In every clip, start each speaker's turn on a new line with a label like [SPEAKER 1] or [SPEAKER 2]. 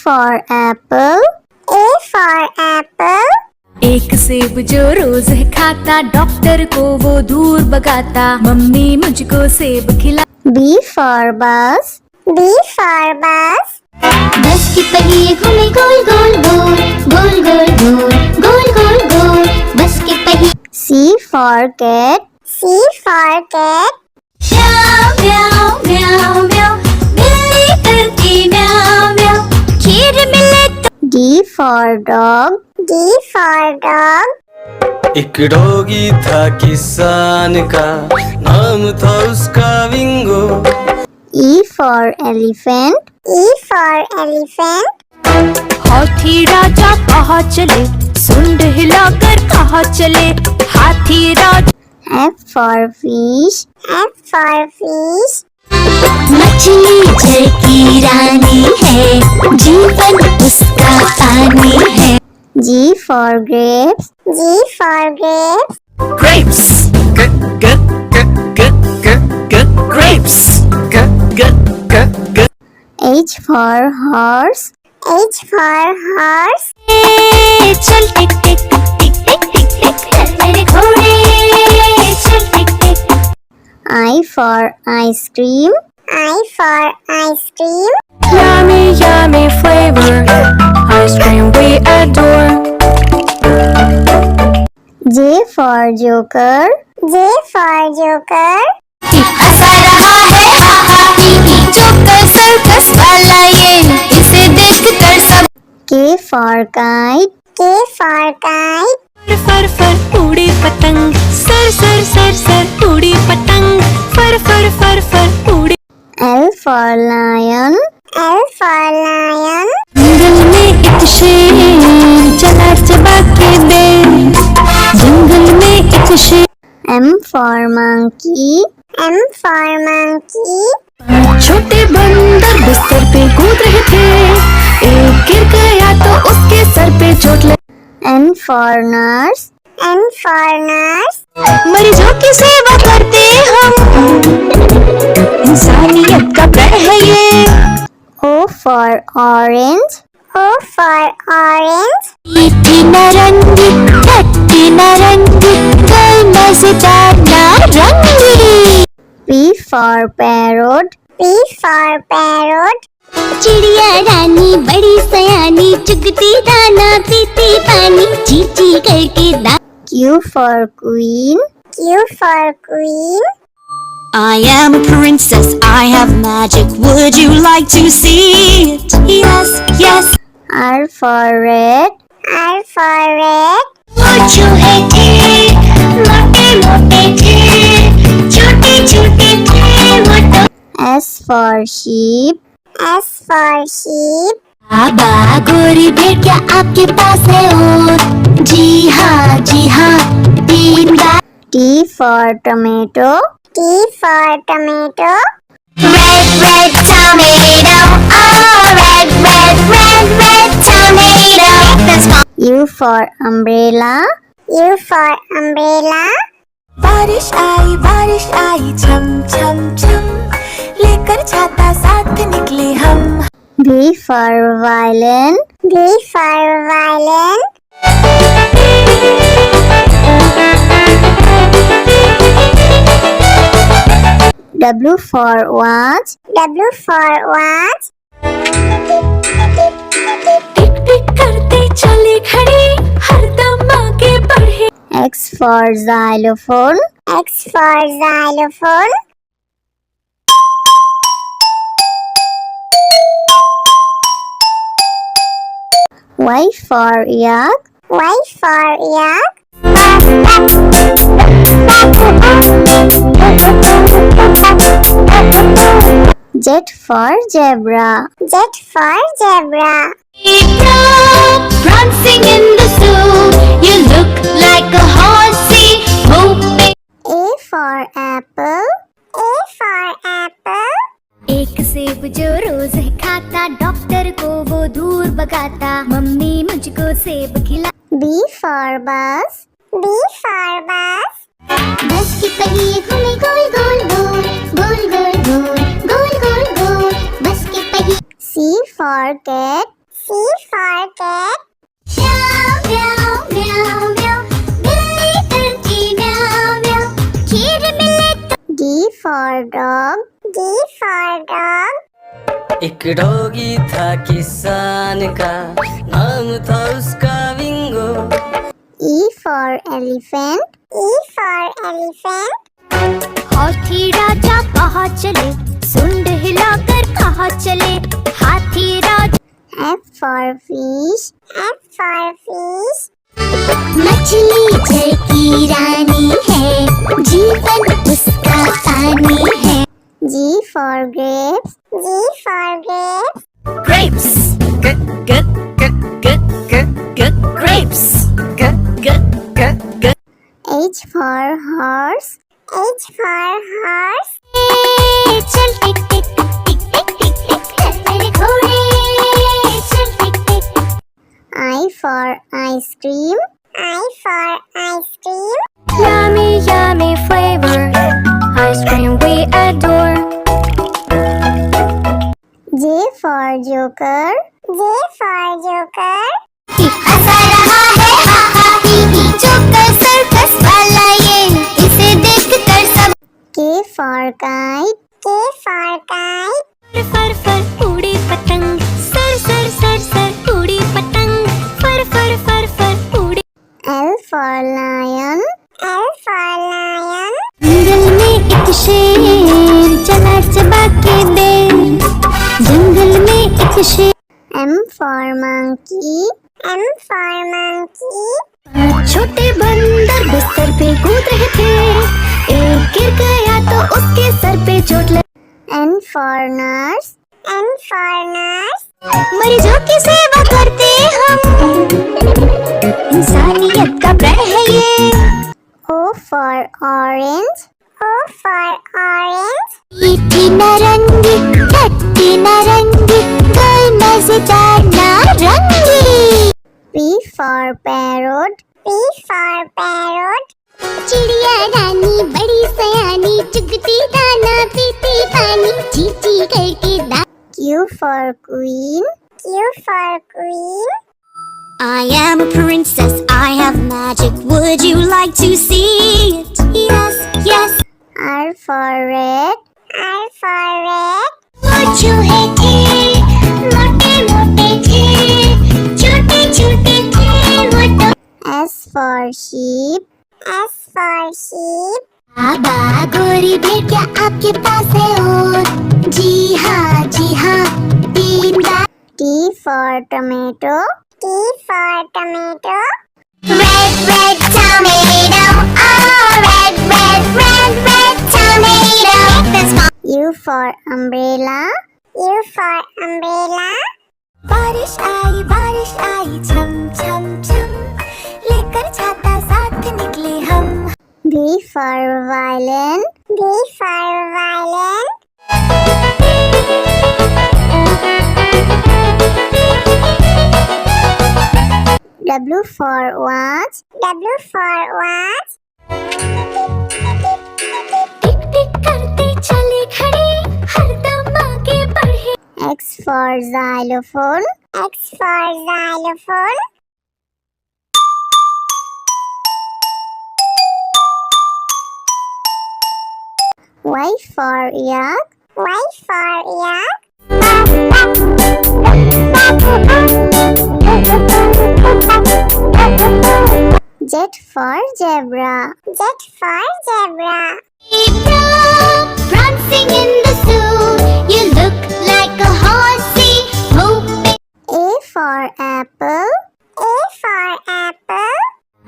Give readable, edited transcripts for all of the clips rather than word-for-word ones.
[SPEAKER 1] for apple. A for apple.
[SPEAKER 2] एक सेब जो रोज है खाता, डॉक्टर को वो दूर भगाता, मम्मी मुझको सेब खिला।
[SPEAKER 1] B for bus. B for bus.
[SPEAKER 3] बस की पहिए घूमे गोल गोल गोल, गोल गोल गोल, गोल गोल गोल, बस के पहिए।
[SPEAKER 1] C for cat. C for cat.
[SPEAKER 3] म्याऊ म्याऊ म्याऊ म्याऊ, बिल्ली करती म्याऊ म्याऊ, खीर मिले तो।
[SPEAKER 1] D for dog. D for dog.
[SPEAKER 4] एक डॉगी था किसान का, नाम था उसका विंगो।
[SPEAKER 1] E for elephant. E for elephant.
[SPEAKER 2] हाथी राजा कहाँ चले, सुंड हिलाकर कहाँ चले, हाथी राजा।
[SPEAKER 1] F for fish. F for fish.
[SPEAKER 3] मछली जल की रानी है, जीवन उसका पानी है।
[SPEAKER 1] G for grapes. G for grapes.
[SPEAKER 4] Grapes. Grapes.
[SPEAKER 1] H for horse. H for horse.
[SPEAKER 3] चल टिक टिक टिक टिक टिक टिक, चल मेरे घोड़े, चल टिक टिक।
[SPEAKER 1] I for ice cream. I for ice cream.
[SPEAKER 2] Yummy, yummy flavor, ice cream we adore.
[SPEAKER 1] J for joker. J for joker.
[SPEAKER 3] हंसा रहा है हा हा ही ही, joker circus वाला ये, इसे देखकर सब।
[SPEAKER 1] K for kite. K for kite.
[SPEAKER 2] फर फर उड़ी पतंग, सर सर सर सर उड़ी पतंग, फर फर फर फर उड़ी।
[SPEAKER 1] L for lion. L for lion.
[SPEAKER 2] जंगल में एक शेर चला चबा के दे, जंगल में एक शेर।
[SPEAKER 1] M for monkey. M for monkey.
[SPEAKER 2] छोटे बंदर बिस्तर पे कूद रहे थे, एक गिर गया तो उसके सर पे चोट लगी।
[SPEAKER 1] N for nurse. N for nurse.
[SPEAKER 2] मरीजों की सेवा करते हम, इंसानियत का प्रण है ये।
[SPEAKER 1] O for orange. O for orange.
[SPEAKER 3] मीठी नारंगी, खट्टी नारंगी, कल मजेदार नारंगी।
[SPEAKER 1] P for parrot. P for parrot.
[SPEAKER 3] चिड़िया रानी बड़ी सयानी, चुगती दाना पीती पानी, ची ची करके दा।
[SPEAKER 1] Q for queen. Q for queen.
[SPEAKER 3] I am a princess, I have magic, would you like to see it? Yes, yes.
[SPEAKER 1] R for red. R for red.
[SPEAKER 3] वो चूहे थे, मोटे मोटे थे, छोटे छोटे थे वो तो।
[SPEAKER 1] S for sheep. S for sheep.
[SPEAKER 3] बाबा गोरी भेड़िया आपके पास है और, जी हाँ 3 बार।
[SPEAKER 1] T for tomato. T for tomato.
[SPEAKER 3] Red, red tomato, oh red, red, red, red tomato. That's my
[SPEAKER 1] U for umbrella. U for umbrella.
[SPEAKER 2] बारिश आई छम छम छम, लेकर छाता साथ निकले हम।
[SPEAKER 1] V for violin. V for violin. W for watch. W for watch.
[SPEAKER 2] टिक टिक करते चले घड़ी, हरदम आगे बढ़े।
[SPEAKER 1] X for xylophone. X for xylophone. Y for yak. Y for yak. Z for zebra. Z for zebra.
[SPEAKER 3] prancing in the zoo, you look like a horsey, hoping.
[SPEAKER 1] A for apple. A for apple.
[SPEAKER 2] एक सेब जो रोज है खाता, doctor को वो दूर भगाता, mummy मुझको सेब खिला।
[SPEAKER 1] B for bus. B for bus.
[SPEAKER 3] बस की पहिए घूमे गोल गोल गोल, गोल गोल गोल, गोल गोल गोल, बस की पहिए।
[SPEAKER 1] C for cat. C for cat.
[SPEAKER 3] Meow meow meow meow. बिल्ली करती meow meow. खीर मिले तो
[SPEAKER 1] D for dog. D for dog.
[SPEAKER 4] एक डॉगी था किसान का, नाम था उसका विंगो।
[SPEAKER 1] E for elephant. E for elephant.
[SPEAKER 3] हाथी राजा कहाँ चले, सुंड हिलाकर कहाँ चले, हाथी राजा।
[SPEAKER 1] F for fish. F for fish.
[SPEAKER 3] मछली जल की रानी है, जीवन उसका पानी है।
[SPEAKER 1] G for grapes. G for grapes.
[SPEAKER 2] Grapes. Grapes.
[SPEAKER 1] H for horse. H for horse.
[SPEAKER 3] चल टिक टिक टिक टिक टिक टिक चल मेरे घोड़े, चल टिक टिक।
[SPEAKER 1] I for ice cream. I for ice cream.
[SPEAKER 2] Yummy, yummy flavor. Ice cream we adore.
[SPEAKER 1] J for joker. J for joker.
[SPEAKER 3] हंसा रहा है हा हा ही ही, joker circus वाला ये, इसे देखकर सब।
[SPEAKER 1] K for kite. K for kite.
[SPEAKER 3] फर फर उड़ी पतंग, सर सर सर सर उड़ी पतंग, फर फर फर फर उड़ी।
[SPEAKER 1] L for lion. L for lion.
[SPEAKER 3] जंगल में एक शेर चला चबा के बेर, जंगल में एक शेर।
[SPEAKER 1] M for monkey. M for monkey.
[SPEAKER 2] छोटे बंदर बिस्तर पे कूद रहे थे, एक गिर गया तो उसके सर पे चोट लगी।
[SPEAKER 1] N for nurse. N for nurse.
[SPEAKER 3] मरीजों की सेवा करते हम, इंसानियत का प्रण है ये।
[SPEAKER 1] O for orange. O for orange.
[SPEAKER 3] मीठी नारंगी, खट्टी नारंगी, कोई मजेदार नारंगी।
[SPEAKER 1] P for parrot. P for parrot.
[SPEAKER 3] चिड़िया रानी बड़ी सयानी, चुगती दाना पीती पानी, चींची करके दा।
[SPEAKER 1] Q for queen. Q for queen.
[SPEAKER 3] I am a princess, I have magic, would you like to see it? Yes, yes.
[SPEAKER 1] R for red. R for red.
[SPEAKER 3] वो चूहे थे, मोटे मोटे थे, छोटे छोटे थे वो तो।
[SPEAKER 1] S for sheep. S for sheep.
[SPEAKER 3] बाबा गोरी भेड़ क्या आपके पास है और? जी हाँ 3 बार।
[SPEAKER 1] T for tomato. T for tomato.
[SPEAKER 3] Red, red tomato, oh red, red, red, red tomato. This one.
[SPEAKER 1] U for umbrella. U for umbrella.
[SPEAKER 3] बारिश आई छम छम छम, लेकर छाता साथ निकले हम।
[SPEAKER 1] V for violin. V for violin. W for watch. W for watch.
[SPEAKER 3] टिक टिक करते चले खड़े, हरदम आगे बढ़े।
[SPEAKER 1] X for xylophone. X for xylophone. Y for yak. Y for yak. Z for zebra. Z for zebra.
[SPEAKER 3] Prancing in the zoo, you look like a horsey, moving.
[SPEAKER 1] A for apple. A for apple.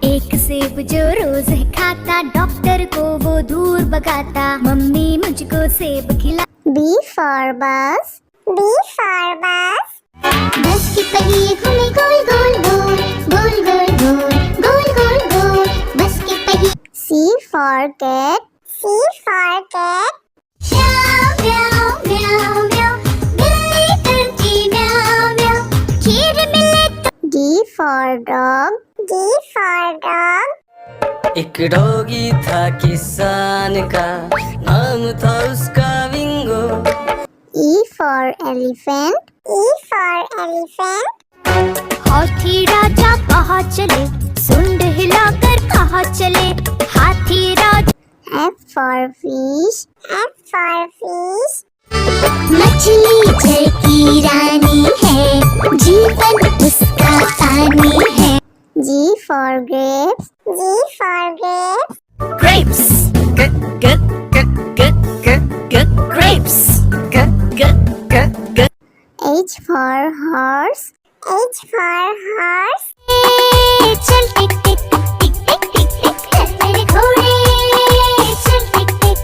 [SPEAKER 2] एक सेब जो रोज खाता, doctor को वो दूर भगाता, mummy मुझको सेब खिला।
[SPEAKER 1] B for bus. B for bus.
[SPEAKER 3] बस की पहिए घूमे गोल गोल गोल, गोल गोल गोल, गोल गोल गोल, बस की पहिए।
[SPEAKER 1] C for cat. C for cat.
[SPEAKER 3] म्याऊ म्याऊ म्याऊ म्याऊ, बिल्ली करती म्याऊ म्याऊ, खीर मिले तो।
[SPEAKER 1] D for dog. D for dog.
[SPEAKER 4] एक डॉगी था किसान का, नाम था उसका विंगो।
[SPEAKER 1] E for elephant. E for elephant.
[SPEAKER 2] हाथी राजा कहाँ चले, सुंड हिलाकर कहाँ चले, हाथी राजा।
[SPEAKER 1] F for fish. F for fish.
[SPEAKER 3] मछली जल की रानी है, जीवन उसका पानी है।
[SPEAKER 1] G for grapes. G for grapes.
[SPEAKER 4] Grapes. Grapes.
[SPEAKER 1] H for horse. H for horse.
[SPEAKER 3] चल टिक टिक टिक टिक टिक टिक चल मेरे घोड़े, चल टिक टिक।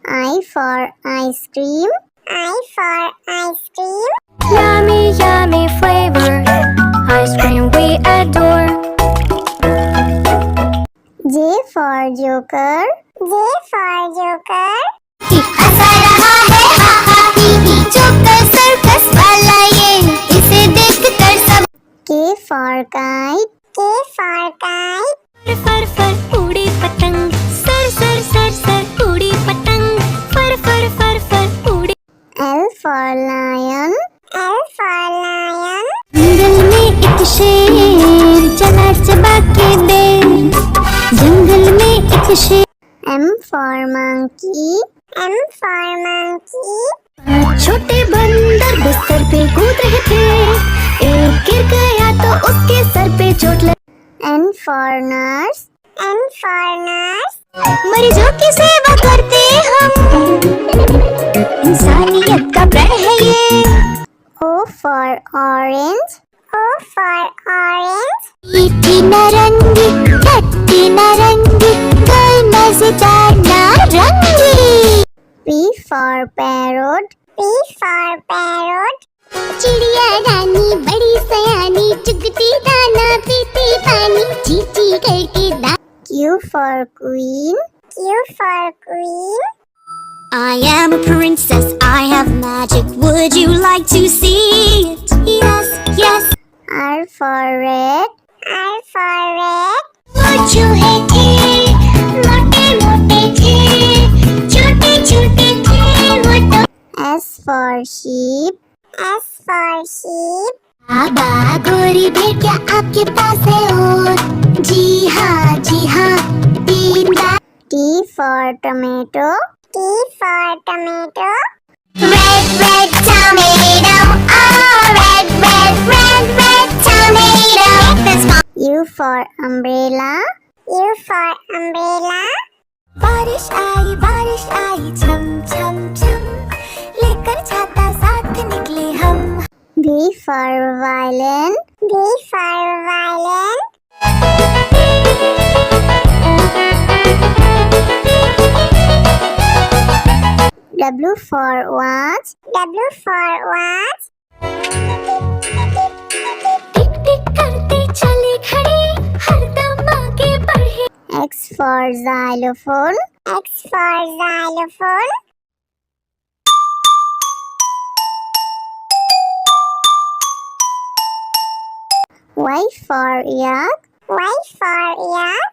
[SPEAKER 1] I for ice cream. I for ice cream.
[SPEAKER 2] Yummy, yummy flavor, ice cream we adore.
[SPEAKER 1] J for joker. J for joker.
[SPEAKER 3] हंसा रहा है हा हा ही ही, joker circus वाला ये, इसे देख कर सब।
[SPEAKER 1] K for kite. K for kite.
[SPEAKER 2] फर फर उड़ी पतंग, सर सर सर सर उड़ी पतंग, फर फर फर फर उड़ी।
[SPEAKER 1] L for lion. L for lion.
[SPEAKER 2] जंगल में एक शेर चला चबा के बेर, जंगल में एक शेर।
[SPEAKER 1] M for monkey. M for monkey.
[SPEAKER 2] छोटे बंदर बिस्तर पे कूद रहे थे, एक गिर गया तो उसके सर पे चोट लगी।
[SPEAKER 1] N for nurse. N for nurse.
[SPEAKER 3] मरीजों की सेवा करते हम, इंसानियत का प्रण है ये।
[SPEAKER 1] O for orange. O for orange.
[SPEAKER 3] मीठी नारंगी, खट्टी नारंगी, कोई मजेदार नारंगी।
[SPEAKER 1] P for parrot. P for parrot.
[SPEAKER 3] चिड़िया रानी बड़ी सयानी, चुगती दाना पीती पानी, चींची करके दा।
[SPEAKER 1] Q for queen. Q for queen.
[SPEAKER 3] I am a princess, I have magic, would you like to see it? Yes, yes.
[SPEAKER 1] R for red. R for red.
[SPEAKER 3] वो चूहे थे, मोटे मोटे थे, छोटे छोटे थे वो तो।
[SPEAKER 1] S for sheep. S for sheep.
[SPEAKER 3] बाबा गोरी भेड़िया आपके पास है और, जी हाँ 3 बार।
[SPEAKER 1] T for tomato. T for tomato.
[SPEAKER 3] Red, red tomato, oh red, red, red, red tomato. That's my
[SPEAKER 1] U for umbrella. U for umbrella.
[SPEAKER 3] बारिश आई छम छम छम, लेकर छाता साथ निकले हम।
[SPEAKER 1] V for violin. V for violin. W for watch. W for watch.
[SPEAKER 3] टिक टिक करते चले खड़े, हरदम आगे बढ़े।
[SPEAKER 1] X for xylophone. X for xylophone. Y for yak. Y for yak.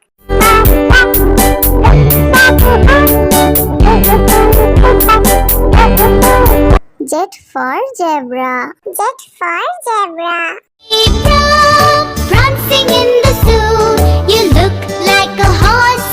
[SPEAKER 1] Z for zebra. Z for zebra.
[SPEAKER 3] Prancing in the zoo, you look like a horse